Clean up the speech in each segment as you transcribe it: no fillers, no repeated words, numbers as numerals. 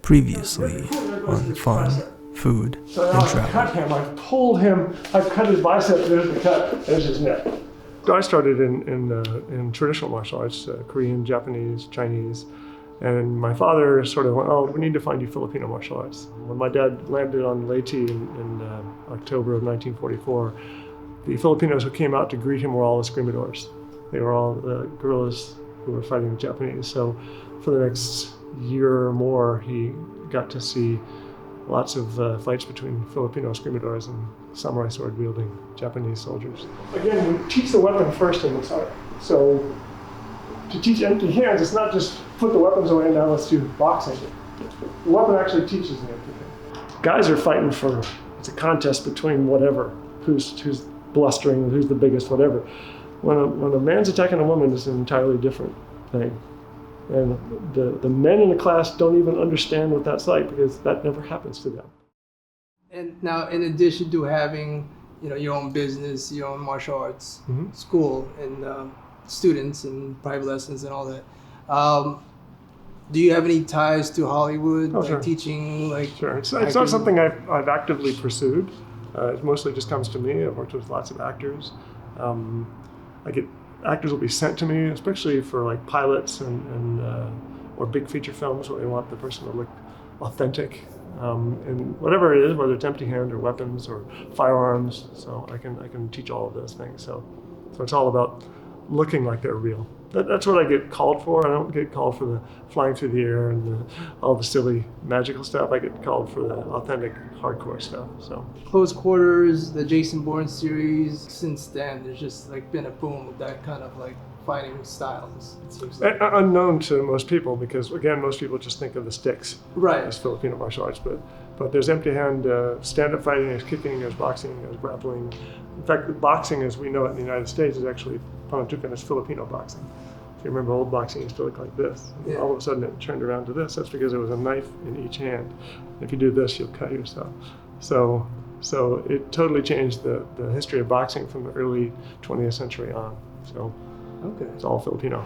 Previously on Fun, Food, and I've cut Travel. him, I've pulled him, I've cut his bicep, there's the cut, there's his neck. So I started in traditional martial arts, Korean, Japanese, Chinese, and my father sort of went, oh, we need to find you Filipino martial arts. When my dad landed on Leyte in October of 1944, the Filipinos who came out to greet him were all the screamadors. They were all the guerrillas who were fighting the Japanese. So for the next year or more, he got to see lots of fights between Filipino screamadors and samurai sword wielding Japanese soldiers. Again, we teach the weapon first in this art. So to teach empty hands, it's not just put the weapons away and now let's do boxing. The weapon actually teaches the empty hand. Guys are fighting for, it's a contest between whatever, who's blustering, who's the biggest, whatever. When a man's attacking a woman, it's an entirely different thing. And the men in the class don't even understand what that's like because that never happens to them. And now, in addition to having, your own business, your own martial arts school, and students and private lessons and all that, do you have any ties to Hollywood, sure. Teaching, Sure, it's not something I've actively pursued. It mostly just comes to me. I've worked with lots of actors. Actors will be sent to me, especially for like pilots and or big feature films where they want the person to look authentic. And whatever it is, whether it's empty hand or weapons or firearms, so I can teach all of those things. So it's all about looking like they're real. That's what I get called for. I don't get called for the flying through the air and all the silly magical stuff. I get called for the authentic, hardcore stuff. So Close Quarters, the Jason Bourne series. Since then, there's just been a boom of that kind of fighting styles. It seems like. Unknown to most people because again, most people just think of the sticks Right. as Filipino martial arts, but there's empty hand stand-up fighting, there's kicking, there's boxing, there's grappling. In fact, boxing as we know it in the United States is actually Panantukan is Filipino boxing. If you remember old boxing used to look like this. Yeah. All of a sudden it turned around to this. That's because there was a knife in each hand. If you do this, you'll cut yourself. So it totally changed the history of boxing from the early 20th century on. So Okay. it's all Filipino.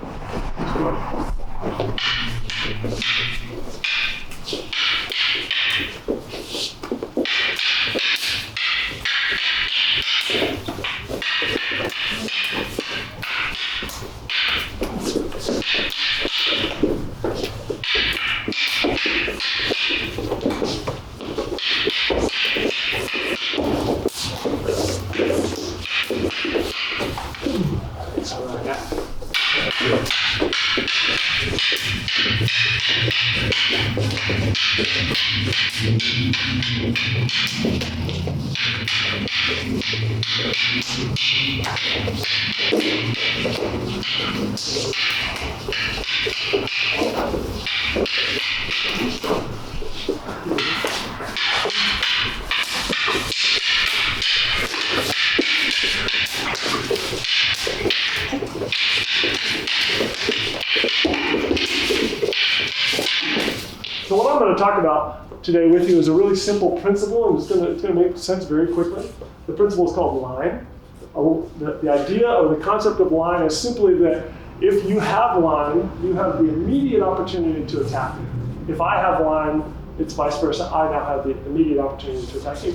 So what I'm going to talk about today with you is a really simple principle, and it's going to make sense very quickly. The principle is called line. The idea or the concept of line is simply that if you have line, you have the immediate opportunity to attack me. If I have line, it's vice versa. I now have the immediate opportunity to attack you.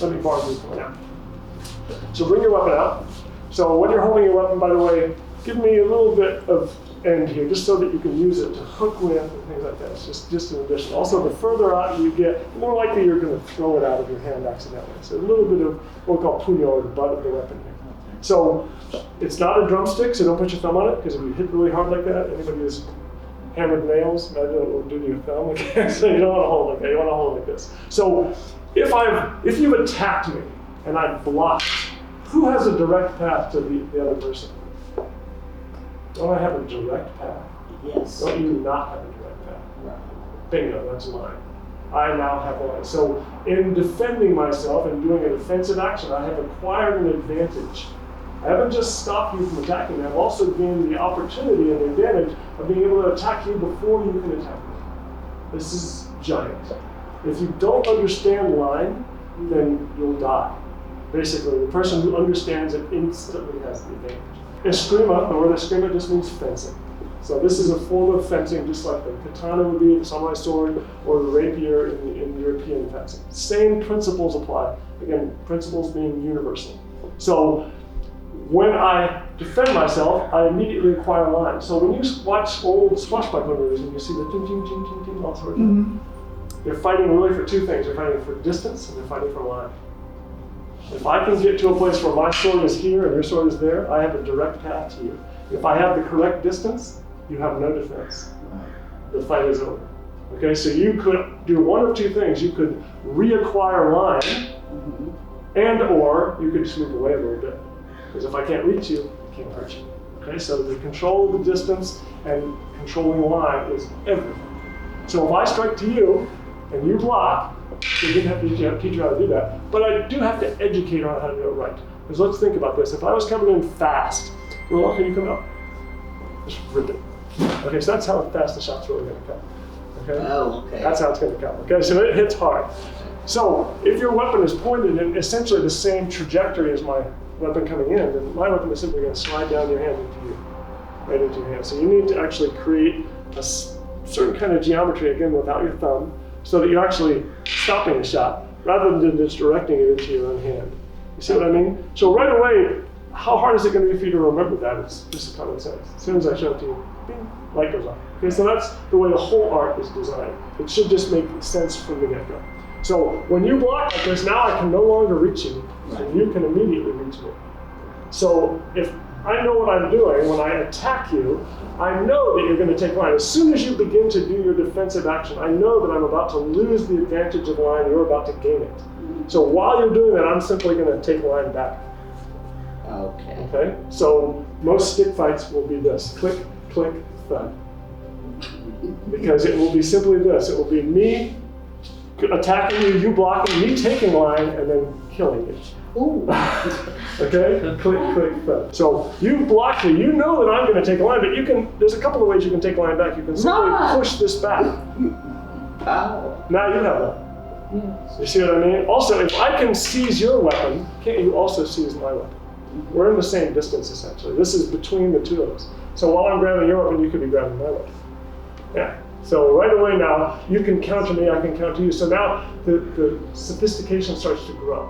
Let me borrow this one now. So bring your weapon out. So when you're holding your weapon, by the way, give me a little bit of end here, just so that you can use it to hook with and things like that. It's just an addition. Also, the further out you get, the more likely you're going to throw it out of your hand accidentally. So a little bit of what we call puño, or the butt of the weapon here. So it's not a drumstick, so don't put your thumb on it, because if you hit really hard like that, anybody who's hammered nails, imagine what it will do to your thumb. Okay? So you don't want to hold it like that. You want to hold it like this. So if you've attacked me and I've blocked, who has a direct path to the other person? Don't I have a direct path? Yes. Don't you not have a direct path? Right. Bingo, that's mine. I now have a line. So in defending myself and doing a defensive action, I have acquired an advantage. I haven't just stopped you from attacking me, I've also gained the opportunity and the advantage of being able to attack you before you can attack me. This is giant. If you don't understand line, then you'll die. Basically, the person who understands it instantly has the advantage. Eskrima, the word eskrima just means fencing. So this is a form of fencing, just like the katana would be, the samurai sword, or the rapier in European fencing. Same principles apply. Again, principles being universal. So when I defend myself, I immediately acquire line. So when you watch old swashbuckler movies and you see the ting, ting, ting, ting, ting, all sorts of they're fighting really for two things. They're fighting for distance and they're fighting for line. If I can get to a place where my sword is here and your sword is there, I have a direct path to you. If I have the correct distance, you have no defense. The fight is over. Okay, so you could do one of two things. You could reacquire line, and or you could just move away a little bit. Because if I can't reach you, I can't hurt you. Okay, so the control of the distance and controlling line is everything. So if I strike to you and you block, you didn't have to teach you how to do that, but I do have to educate on how to do it right. Because let's think about this. If I was coming in fast, well, can you come up? Just rip it. Okay, so that's how fast the shot's really going to come. Okay? Oh, okay. That's how it's going to come. Okay, so it hits hard. So if your weapon is pointed in essentially the same trajectory as my weapon coming in, then my weapon is simply going to slide down your hand into you, right into your hand. So you need to actually create a certain kind of geometry, again, without your thumb, so that you're actually stopping the shot, rather than just directing it into your own hand. You see what I mean? So right away, how hard is it going to be for you to remember that? It's just common sense. As soon as I show it to you, bing, light goes on. Okay, so that's the way the whole art is designed. It should just make sense from the get-go. So when you block like this, now I can no longer reach you, and you can immediately reach me. So if I know what I'm doing, when I attack you, I know that you're going to take line. As soon as you begin to do your defensive action, I know that I'm about to lose the advantage of line, you're about to gain it. So while you're doing that, I'm simply going to take line back. Okay. Okay? So most stick fights will be this: click, click, thud. Because it will be simply this: it will be me attacking you, you blocking, me taking line, and then killing you. Ooh. Okay? Click, click, thud. So you block me, you know that I'm going to take a line, but you can, there's a couple of ways you can take a line back. You can simply push this back. Ow. Now you have one. You see what I mean? Also, if I can seize your weapon, can't you also seize my weapon? We're in the same distance, essentially. This is between the two of us. So while I'm grabbing your weapon, you could be grabbing my weapon. Yeah. So right away now, you can counter me, I can counter you. So now the sophistication starts to grow.